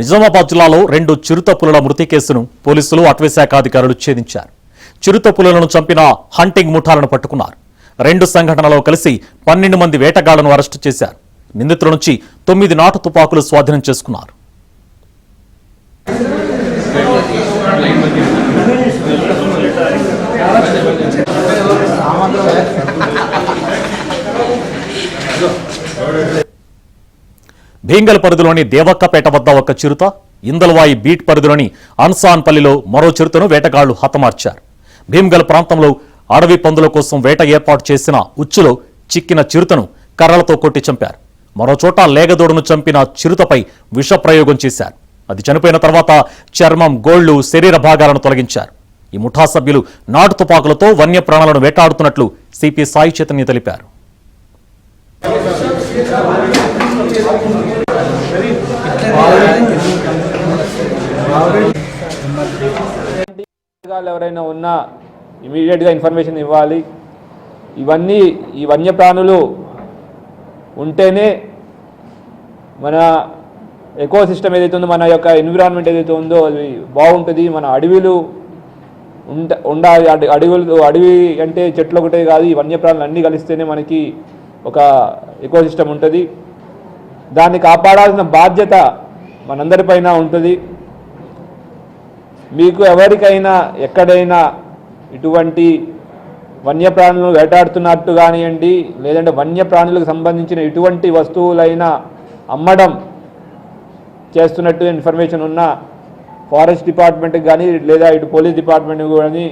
నిజామాబాద్ జిల్లాలో 2 చిరుత పులుల మృతి కేసును పోలీసులు అటవీశాఖ అధికారులు ఛేదించారు. చిరుత పులులను చంపిన హంటింగ్ ముఠాలను పట్టుకున్నారు. 2 సంఘటనలలో కలిసి 12 మంది వేటగాళ్లను అరెస్టు చేశారు. నిందితుల నుంచి 9 నాటు తుపాకులు స్వాధీనం చేసుకున్నారు. భీంగల్ పరిధిలోని దేవక్కపేట వద్ద ఒక చిరుత, ఇందల్వాయి బీట్ పరిధిలోని అన్సాన్పల్లిలో మరో చిరుతను వేటగాళ్లు హతమార్చారు. భీంగల్ ప్రాంతంలో అడవి పందుల కోసం వేట ఏర్పాటు చేసిన ఉచ్చులో చిక్కిన చిరుతను కర్రలతో కొట్టి చంపారు. మరోచోట లేగదోడును చంపిన చిరుతపై విష ప్రయోగం చేశారు. అది చనిపోయిన తర్వాత చర్మం, గోళ్లు, శరీర భాగాలను తొలగించారు. ఈ ముఠా సభ్యులు నాటు తుపాకులతో వన్యప్రాణులను వేటాడుతున్నట్లు సిపి సాయి చైతన్య తెలిపారు. ఎవరైనా ఉన్నా ఇమీడియట్గా ఇన్ఫర్మేషన్ ఇవ్వాలి. ఈ వన్యప్రాణులు ఉంటేనే మన ఎకో సిస్టమ్ ఏదైతే ఉందో, మన యొక్క ఎన్విరాన్మెంట్ ఏదైతే ఉందో అది బాగుంటుంది. మన అడవిలు ఉండాలి. అడవి అంటే చెట్లు ఒకటే కాదు, ఈ వన్యప్రాణులు అన్నీ కలిస్తేనే మనకి ఒక ఎకో సిస్టమ్ ఉంటుంది. దాన్ని కాపాడాల్సిన బాధ్యత మనందరిపైన ఉంటుంది. మీకు ఎవరికైనా ఎక్కడైనా ఇటువంటి వన్యప్రాణులను వేటాడుతున్నట్టు కానివ్వండి, లేదంటే వన్యప్రాణులకు సంబంధించిన ఎటువంటి వస్తువులైనా అమ్మడం చేస్తున్నట్టు ఇన్ఫర్మేషన్ ఉన్న ఫారెస్ట్ డిపార్ట్మెంట్కి కానీ లేదా ఇటు పోలీస్ డిపార్ట్మెంట్కి కానీ